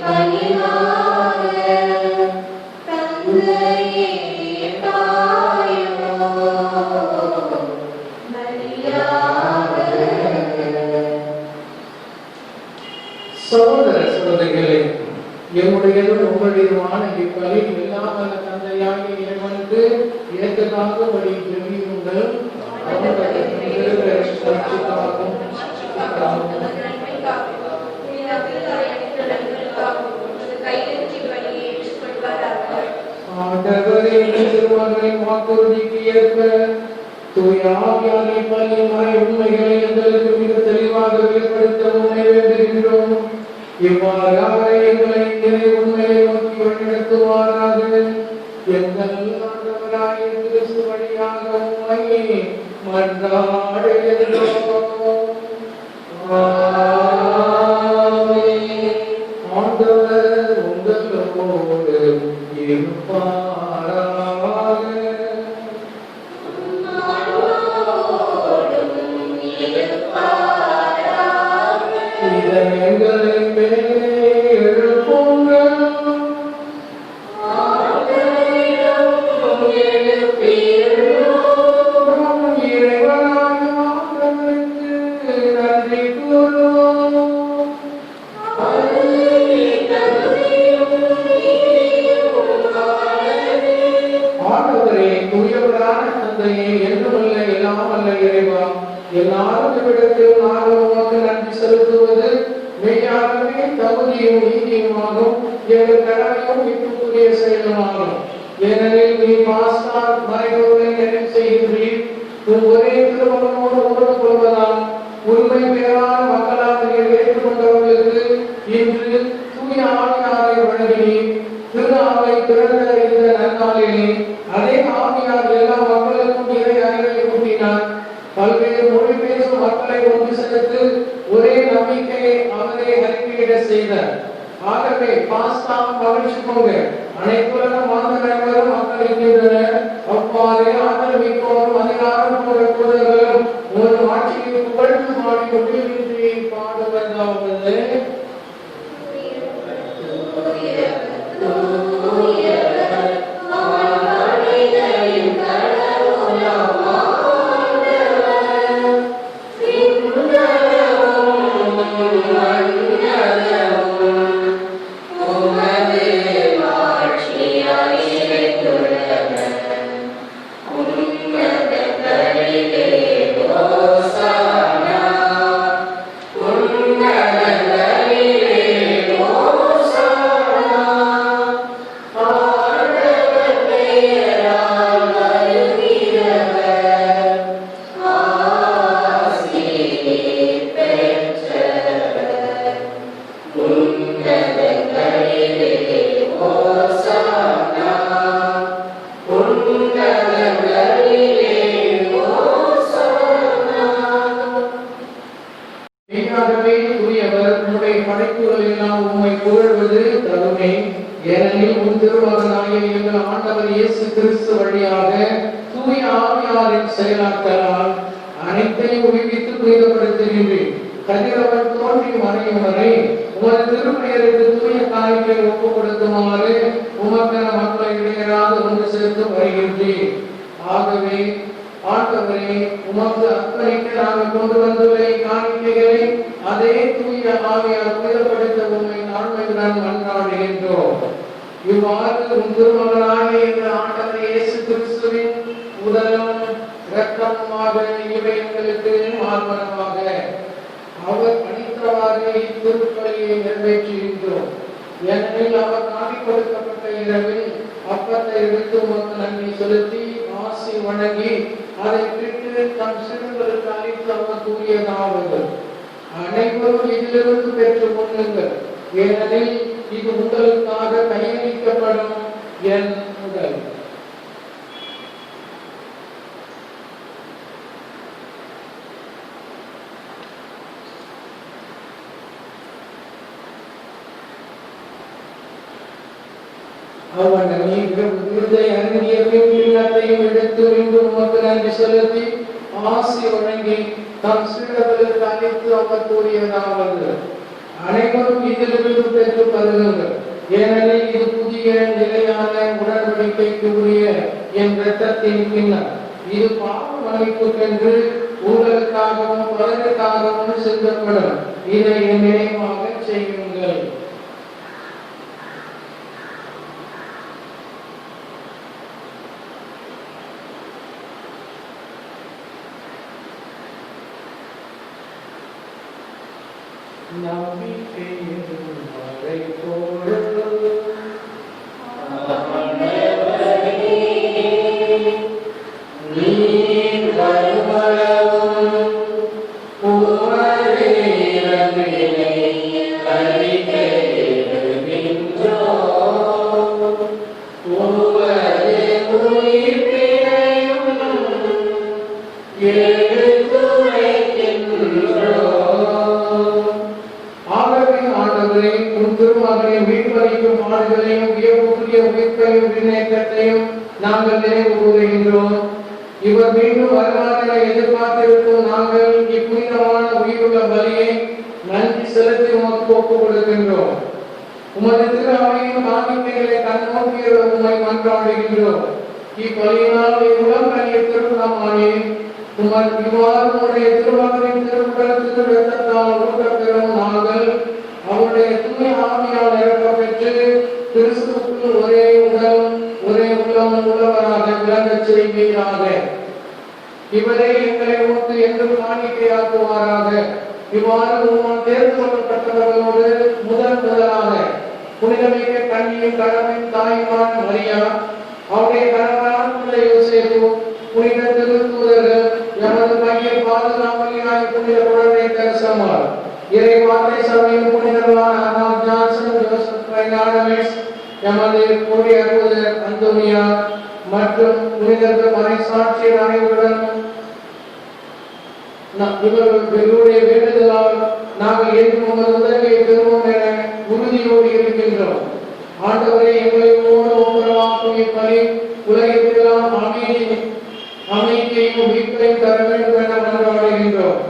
பணிவாக தந்தையே உண்டாகும்படி ஜெபியுங்கள். ஆண்டவரே, திருமகனின் வாக்குறுதிக்கு ஏற்ப தூய ஆவியாரின் பணிமறை உண்மைகளை எங்களுக்கு மிக தெளிவாக வெளிப்படுத்த உண்மை வேண்டுகின்றோம். இவ்வாறு அவரை எங்களை நிறை உண்மையை நோக்கி வழிநடத்துவாராக. எங்கள் ஆண்டவராகிய கிறிஸ்து வழியாக உம்மை மன்றாடுகின்றோம். ஆமென். ஆண்டவர் உங்களோடு இருப்பாராக. இதயங்களை மேலே எழுப்புங்கள். நம் இறைவனாகிய ஆண்டவருக்கு நன்றி கூறுவோம். ஆண்டவரே, தூயவரான தந்தையே, என்றுமல்ல எல்லாம் அல்ல இறைவா, எல்லாரும் விடத்தில் நாங்கள் உமக்கு நன்றி செலுத்துவது மெய்யாகவே தகுதியும் நீதியுமாகும், எங்கள் கடமையும் மீட்புக்குரிய செயலுமாகும். ஏனெனில் நீ பாஸ்கா மறைபொருளை நிறைவு செய்கின்றீர். உன் ஒரே திருமகனோடு உணர்வு கொள்வதால் உண்மை பெறாத மக்களாக நீர் ஏற்றுக்கொண்டவர்களுக்கு இன்று தூய ஆவியாரை வழங்கினீர். திரு அவை திறந்த இந்த நன்னாளிலே அதே ஆவியார் எல்லா மக்களுக்கும் இறை அறிவை கூட்டினார். பல்வேறு மொழி பேசும் மக்களை ஒன்று சேர்த்து ஒரே நம்பிக்கையை அவரே அறிக்கையிட செய்தார். ஆகவே பாஸ்கா மகிழ்ச்சி கொங்க அனைத்துலகம் வாழ்ந்த அனைவரும் மக்கள் இருக்கின்றனர். அவ்வாறே ஆற்றல் மிக்கோரும் அதிகாரம் கொண்ட தூதர்களும் ஒரு ஆட்சியை புகழ்ந்து பாடி முடிவின்றி பாடுவதாவது. மெய்யாகவே தூயவர், உம்முடைய படைப்புகள் எல்லாம் உம்மை புகழ்வது தகுமே. ஏனெனில் உன் திருமகனாகிய எங்கள் ஆண்டவர் இயேசு கிறிஸ்து வழியாக தூய ஆவியாரின் செயலாற்றலால் அனைத்தையும் உயிர்ப்பித்து புனிதப்படுத்துகின்றேன். கதிரவன் தோன்றி மறையும் வரை உமது திருப்பெயருக்கு தூய காரியங்களை ஒப்புக் கொடுக்குமாறு உமக்கென மக்களை இடையராது ஒன்று சேர்த்து வருகின்றேன். ஆகவே ஆண்டவரே, உமக்கு அர்ப்பணிக்க நாங்கள் கொண்டு வந்துள்ள காணிக்கைகளை அதே தூய ஆவியார் புனிதப்படுத்த உம்மை தாழ்மையுடன் மன்றாடுகின்றோம். இவ்வாறு உன் திருமகனாகிய எங்கள் ஆண்டவர் இயேசு கிறிஸ்துவின் உடலும் இரத்தமுமாக இவை எங்களுக்கு மார்பனமாக அவர் அளித்தவாறு இத்திருப்பலியை நிறைவேற்றுகின்றோம். ஏனெனில் அவர் காட்டி கொடுக்கப்பட்ட இரவில் அப்பத்தை எடுத்து உமக்கு நன்றி செலுத்தி ஆசி வணங்கி அதை பிட்டு தம் சிறுவர்களுக்கு அளித்து அவர் கூறியதாவது: அனைவரும் இதிலிருந்து பெற்று கொள்ளுங்கள், ஏனெனில் இது உங்களுக்காக கையளிக்கப்படும் என் உடல். அவனை விருதை அருந்திய பின் கிண்ணத்தையும் எடுத்து மீண்டும் உமக்கு நன்றி செலுத்தி ஆசி வழங்கி தம் சீடர்களுக்கு அளித்து அவர் கூறியதாவது: அனைவரும் இதிலிருந்து பெற்று பருகுங்கள், ஏனெனில் இது புதிய நிலையான உடன்படிக்கைக்கு உரிய என் இரத்தத்தின் கிண்ணம். இது பாவ மன்னிப்புக்கென்று உங்களுக்காகவும் பலருக்காகவும் சிந்தப்படும். இதை என் நினைவாக செய்யுங்கள். நம்பிக்கையின் மறைபொருள் நீர் வருமளவும் உமது இரவினை அறிக்கையிடுகின்றோம். உமது உயிர்ப்பினையும் எடுத்துரைக்கின்றோம். ஆகவே ஆண்டவரே, உம் திருமகனை மீட்பளிக்கும் ஆடுகளையும் வியப்புக்குரிய உயிர்ப்பையும் விண்ணேற்றத்தையும் நாங்கள் நினைவு கூறுகின்றோம். இவர் மீண்டும் வருவார் எதிர்பார்த்திருக்கும் நாங்கள் இப்புனிதமான உயிருள்ள பலியை நன்றி செலுத்தி உமக்கு ஒப்புக் கொடுக்கின்றோம். உமது திரு அவையின் காணிக்கைகளை கண்ணோக்கிய உம்மை மன்றாடுகின்றோம். இப்பலியினால் இவ்வுலகம் கண்ணிய திருநாமானே இவ்வாறு உடைய திருமகனின் திருவுடலுக்கு இரத்தத்தால் ஊட்டப்பெறும் நாங்கள் அவருடைய தூய ஆவியால் இறக்கப் பெற்று கிறிஸ்துவுக்குள் ஒரே உடல் ஒரே உள்ளம் உள்ளவராக விளங்கச் செய்வீராக. இவரை எங்களை ஒத்து என்றும் காணிக்கையாக்குவாராக. இவ்வாறு உம்மால் தேர்ந்து கொள்ளப்பட்டவர்களோடு முதலாக புனிதமிக்க கன்னியும் கடவுளின் தாயுமான மரியா, அவருடைய கணவரான புனித யோசேப்பு, புனித திருத்தூதர்கள், எமது மைய பாதுகாவலியாய் புனித குழந்தை தெரசம்மாள், இறை வார்த்தை சபையின் புனிதர்களான அண்ணா ஜான்சன், ஜோசப் ரைனாடமிஸ், எமது கூடிய அற்புதர் அந்தோனியா மற்றும் புனிதர்கள் மறைசாட்சியர் அனைவருடன் இவர்களுடைய வேண்டுதலால் நாங்கள் என்றும் உமது உதவியை பெறுவோம் என உறுதியோடு இருக்கின்றோம். ஆண்டவரே, எங்களை ஒவ்வொருவாக்கும் இப்பலி உலகத்திலாம் அமைதியையும் மீட்பையும் தர வேண்டும் என மன்றாடுகின்றோம்.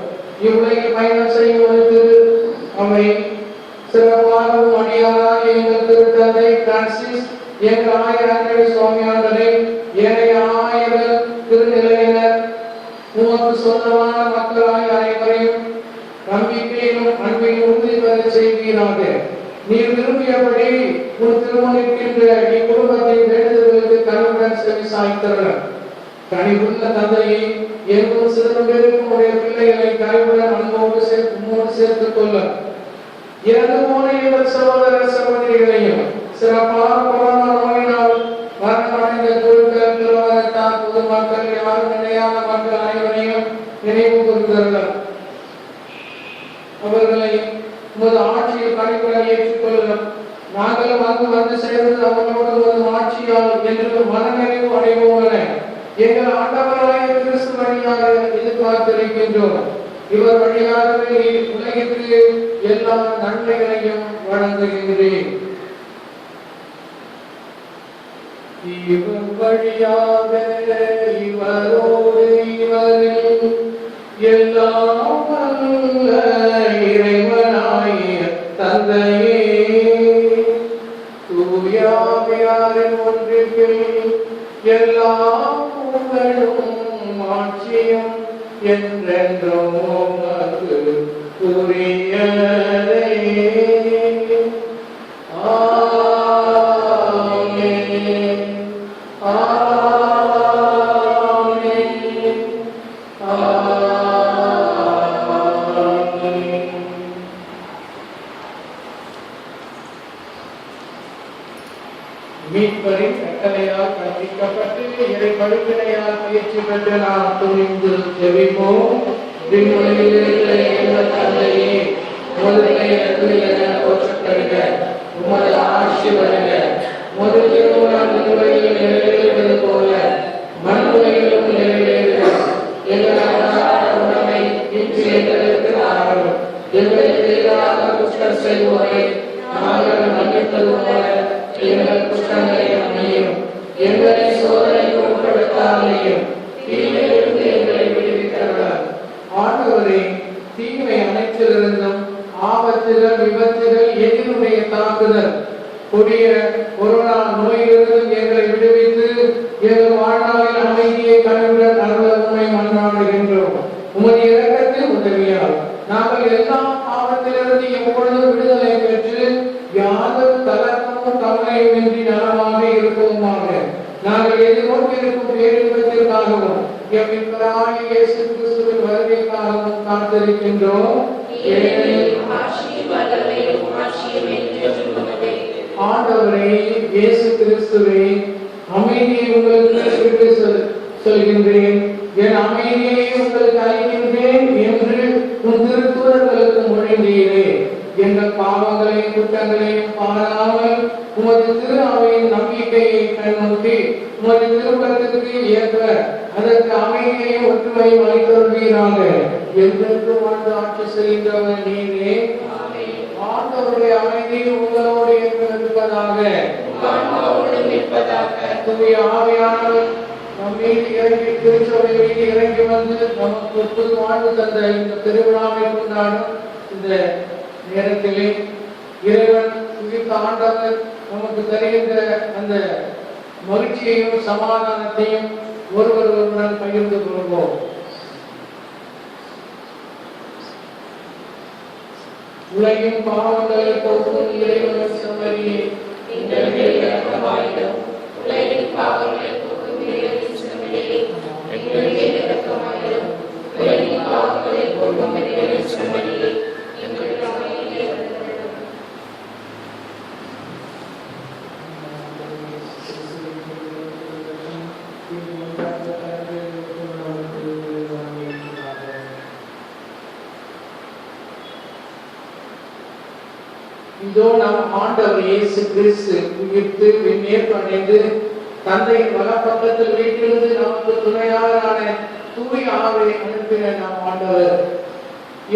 இவ்வுலகில் பயணம் செய்வது அவை சிறப்பாகவும் அடியாராக எங்கள் திருத்தந்தை பிரான்சிஸ், எங்கள் ஆயர் அன்னை சுவாமியாளரை, ஏனைய ஆயர்கள், திருநிலையினர், உமக்கு சொந்தமான மக்களாய் அனைவரையும் நம்பிக்கையிலும் அன்பிலும் உறுதி பெற செய்வீராக. நீர் விரும்பியபடி உன் திருமணிக்கின்ற இக்குடும்பத்தை வேண்டுதலுக்கு கனிவுடன் செவி சாய்த்தருள. கனிவுள்ள தந்தையை எங்கும் சிறந்த உடைய பிள்ளைகளை கனிவுடன் அன்போடு சேர்த்துக் கொள்ள. இறந்து போன எங்கள் சகோதர சகோதரிகளையும் சிறப்பான கொரோனா நோயினால் மரணமடைந்த குழுக்கள், திருமணத்தார், பொதுமக்கள், யாரும் நிலையான மக்கள் அனைவரையும் நினைவு கூறுகிறார்கள். அவர்களை உமது ஆட்சியில் கனிவுடன் ஏற்றுக்கொள்ள. நாங்களும் அங்கு வந்து சேர்ந்து அவர்களோடு உமது ஆட்சியால் என்று மனநிறைவு அடைவோம் என எங்கள் ஆண்டவராகிய கிறிஸ்து வழியாக எதிர்பார்த்திருக்கின்றோம். இவர் வழியாகவே உலகிற்கு எல்லா நன்மைகளையும் வழங்குகின்றேன். இவர் வழியாக இவரோடு இவரில் எல்லாம் வல்ல இறைவனாகிய தந்தையே, தூய ஆவியாரின் ஒன்றிப்பில் எல்லா புகழும் ஆட்சியும் என்றென்றும் உமக்கு உரியதே. மீட்பரின் கட்டளையால் கற்பிக்கப்பட்டு இறை படிப்பினையால் பயிற்சி பெற்று நாம் துணிந்து ஜெபிப்போம். தந்தையே, உமது ஆட்சி வருக, உமது திருவுளம் விண்ணுலகில் நிறைவேறுவது போல மண்ணுலகிலும் நிறைவேறுக. எங்கள் அன்றாட உணவை இன்று எங்களுக்கு தாரும். எங்களுக்கு எதிராக குற்றம் செய்வோரை நாங்கள் மன்னிப்பது போல எங்கள் குற்றங்களை மன்னியும். எங்களை சோதனைக்கு உட்படுத்தாமையும் தீமையிலிருந்து எங்களை விடுவித்தருளார். ஆண்டவரே, தீமை அனைத்திலிருந்தும் ஆபத்துகள், விபத்துகள், எதிரினுடைய தாக்குதல், கொடிய கொரோனா நோயிலிருந்து எங்களை விடுவித்து எங்கள் வாழ்நாளில் அமைதியை கனிவுடன் அருள உம்மை மன்றாடுகின்றோம். உமது இரக்கத்தில் உதவியால் நாங்கள் எல்லா ஆபத்திலிருந்து எப்பொழுதும் விடுதலை பெற்று யாதொரு தளர்வும் கவலையுமின்றி நலமாக இருப்போமாக. நாங்கள் எதிர்நோக்கி இருக்கும் பேரின்பத்தை மரணத்திற்காகவும் எம் மீட்பராகிய இயேசு கிறிஸ்துவின் வருகைக்காகவும் காத்திருக்கின்றோம். ஏனெனில் ஆண்டவரே இயேசு கிறிஸ்துவே, அமைதியை உங்களுக்கு விட்டு சொல்கின்றேன், என் அமைதியை உங்களுக்கு அளிக்கின்றேன் என்று உன் திருத்தூதர்களுக்கு மொழிந்தீரே. எங்கள் பாவங்களையும் குற்றங்களையும் பாராமல் உமது திரு அவையின் நம்பிக்கையை கண்ணோக்கி உமது திருப்பத்துக்கு ஏற்ப அதற்கு அமைதியையும் ஒற்றுமையும் அளித்தருள்வீராக. என்றென்று வாழ்ந்து ஆட்சி செய்கின்றவர் நீரே. ஆண்டவருடைய அமைதி உங்களோடு இருப்பதாக. தூய ஆவியானவர் நம் மீது இறங்கி திருச்சபை மீது இறங்கி வந்து நமக்கு புது வாழ்வு தந்த இந்த திருவிழாவை கொண்டாடும் இந்த நேரத்திலே இறைவன் உயிர்த்த ஆண்டவர் நமக்கு தருகின்ற அந்த மகிழ்ச்சியையும் சமாதானத்தையும் ஒருவருடன் பகிர்ந்து கொள்வோம். உலகின் பாவங்களை போக்கும் இறைவன் செம்மறியே, எங்கள் மேல் இரக்கமாயிரும். உலகின் பாவங்களை போக்கும் இறைவன் செம்மறியே, எங்கள் மேல் இரக்கமாயிரும். உலகின் பாவங்களை போக்கும் இறைவன் செம்மறியே, எங்களுக்கு அமைதியை அருளவும். இதோ நம் ஆண்டவர் இயேசு கிறிஸ்து உயிர்த்து விண்ணேற்படைந்து தந்தையின் வலப்பக்கத்தில் வீட்டிலிருந்து நமக்கு துணையாளரான தூய ஆவியை அனுப்பின நம் ஆண்டவர்.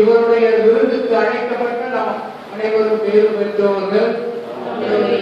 இவருடைய விருதுக்கு அழைக்கப்பட்ட நாம் அனைவரும் பேறு பெற்றவர்கள். என்றும்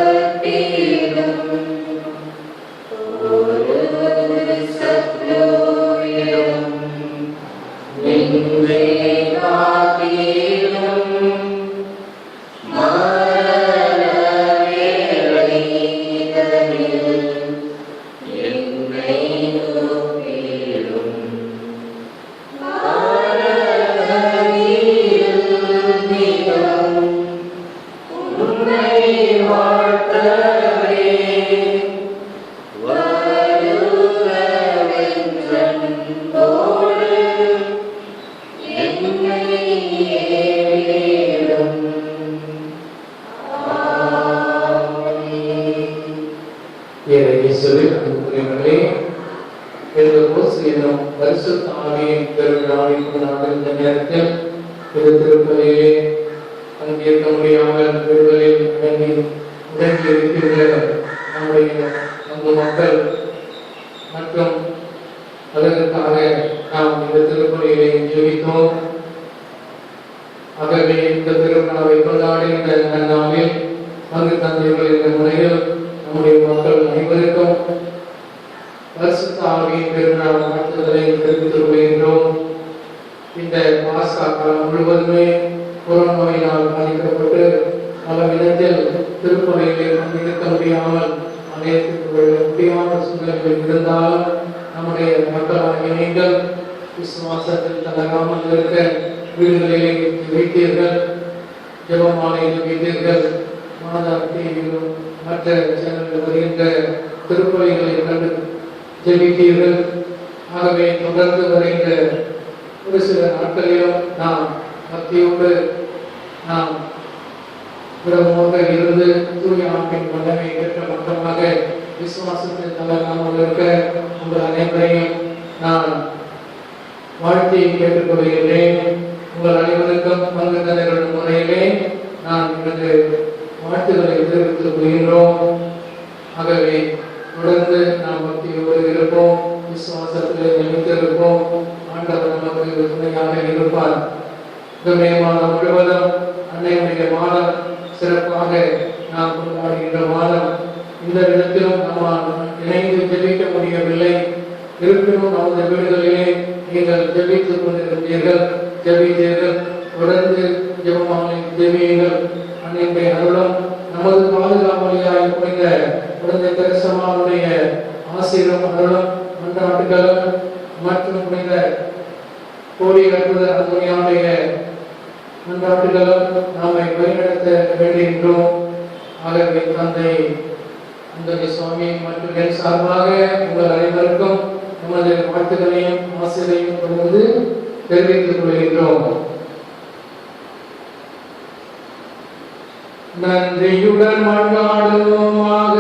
கட்டிடும் ஒரு என்னும் பரிசுத்த ஆவியின் பெருவிழாவை கொண்டாடும் இந்த நேரத்தில் இது திருப்பதியிலே பங்கேற்க முடியாமல் வீடுகளில் முடங்கி இருக்கின்ற நம்முடைய அங்கு மக்கள் மற்றும் அதற்காக நாம் இந்த திருப்பதியிலே ஜெபித்தோம். ஆகவே இந்த திருவிழாவை கொண்டாடுகின்ற நன்னாளில் பங்கு தந்தைகள் என்ற முறையில் நம்முடைய மக்கள் அனைவருக்கும் பரிசுத்த ஆவியின் பெருவிழா வாழ்த்துதலை தெரிவித்துக் கொள்கின்றோம். இந்த பாஸ்கா காலம் முழுவதுமே கொரோனா நோயினால் பாதிக்கப்பட்டு பல விதத்தில் திருப்பதியிலே பங்கேற்க முடியாமல் அனைத்து முடியாத சூழ்நிலைகள் இருந்தாலும் நம்முடைய மக்களாகிய நீங்கள் விசுவாசத்தில் தளராமல் இருக்க வீடுகளிலே வைத்தீர்கள், ஜெபமாலையில் வைத்தீர்கள், மாதா டிவியிலும் மற்ற சேனல்கள் வருகின்ற திருப்பலிகளை கண்டு ஜெபித்தீர்கள். ஆகவே தொடர்ந்து வருகின்ற ஒரு சில நாட்களிலும் நாம் பக்தியோடு நாம் விடமாக இருந்து தூய ஆண்டின் வல்லமை பெற்ற மக்களாக விசுவாசத்தில் தளராமல் இருக்க உங்கள் அனைவரையும் நான் வாழ்த்தி கேட்டுக்கொள்கிறேன். உங்கள் அனைவருக்கும் பங்கு தந்தைகள் முறையிலே நான் எனது வாழ்த்துக்களை தெரிவித்துக் கொள்கின்றோம். ஆகவே தொடர்ந்து நாம் பக்தியோடு இருப்போம், விசுவாசத்தில் நினைத்திருப்போம். ஆண்டவர் நமக்கு துணையாக இருப்பார். மே மாதம் முழுவதும் அன்னையுடைய மாதம் சிறப்பாக நாம் கொண்டாடுகின்ற மாதம். இந்த இடத்திலும் நம்மால் இணைந்து ஜெபிக்க முடியவில்லை. இருப்பினும் நமது வீடுகளிலே நீங்கள் ஜெபித்துக் கொண்டிருந்தீர்கள், ஜெபித்தீர்கள். தொடர்ந்து ஜெபமாலை ஜெபியுங்கள். அன்னையுடைய அருளும் நமது பாதுகாவலியாய் புரிந்த குழந்தை தெரசம்மாவுடைய ஆசீர்வாதம் அருளும் மன்றாட்டுகளும் மற்றும் புரிந்த கோடி அற்புத அருமையாவுடைய மன்றாட்டுகளும் நம்மை வழிநடத்த வேண்டுகின்றோம். ஆகவே தந்தை அந்தோனி சுவாமி மற்றும் என் சார்பாக உங்கள் அனைவருக்கும் நமது வாழ்த்துக்களையும் ஆசிரியையும் தொடர்ந்து தெரிவித்துக் கொள்கின்றோம். நன்றியுடன் மன்றாடுவோமாக.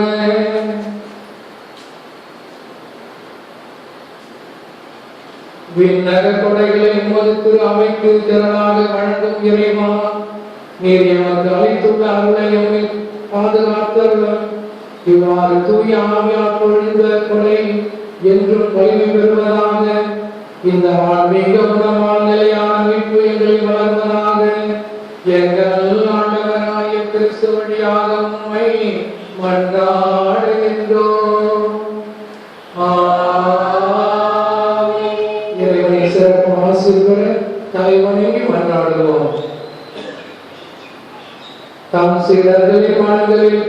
விண்ணக கொடைகளை உமது திரு அவைக்கு திறனாக வழங்கும் இறைவா, நீர் எமக்கு அளித்துள்ள அருளையும் பாதுகாத்தருளும். இவ்வாறு தூய ஆவியார் பொழிந்த கொடை என்றும் வலிமை பெறுவதாக. இந்த ஆன்மீக குணமான நிலையான மீட்பு எங்களில் வளர்வதாக. எங்கள் ஆண்டவராகிய கிறிஸ்து வழியாக உம்மை மன்றாடுகின்றோம். இறைவனை சிறப்பு ஆசீர்வாத தலைவணங்கி மன்றாடுவோம். தம் சீடர்களின் மனங்களில்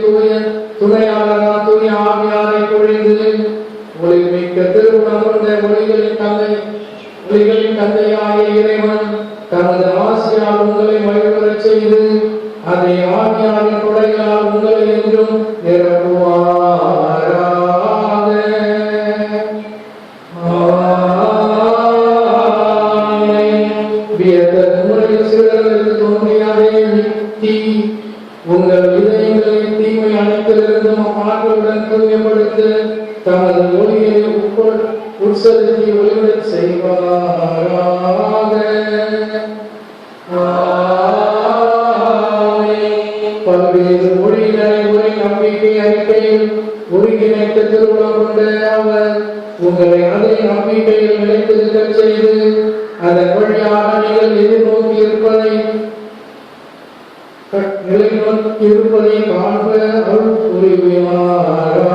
துணையாளரா தூய ஆவியாரை பொழிந்து ஒளிமிக்க திருவுணம் கொண்ட ஒளிகளின் தந்தையாகிய இறைவன் தனது ஆசியால் உங்களை மகிழ்வரச் செய்து அதை ஆவியாரின் கொடைகளால் உங்களை என்றும் நிரப்புவாராக. சிறுவர்களுக்கு தோன்றியாதே உங்கள் இதயங்களை தீமை அனைத்திலிருந்தும் ஆற்றலுடன் தூய்மைப்படுத்த தமது ஒளியை உட்செலுத்தி ஒளிவிடச் செய்வாராக. பல்வேறு மொழிகளை உரை நம்பிக்கை அறிக்கையில் ஒருங்கிணைத்த திருவுளம் கொண்ட அவர் உங்களை அதே நம்பிக்கையில் நிலைத்திருக்கச் செய்து அதன் வழியாக நீங்கள் எதிர்நோக்கி இருப்பதை காண்ப அருள் புரிவாராக.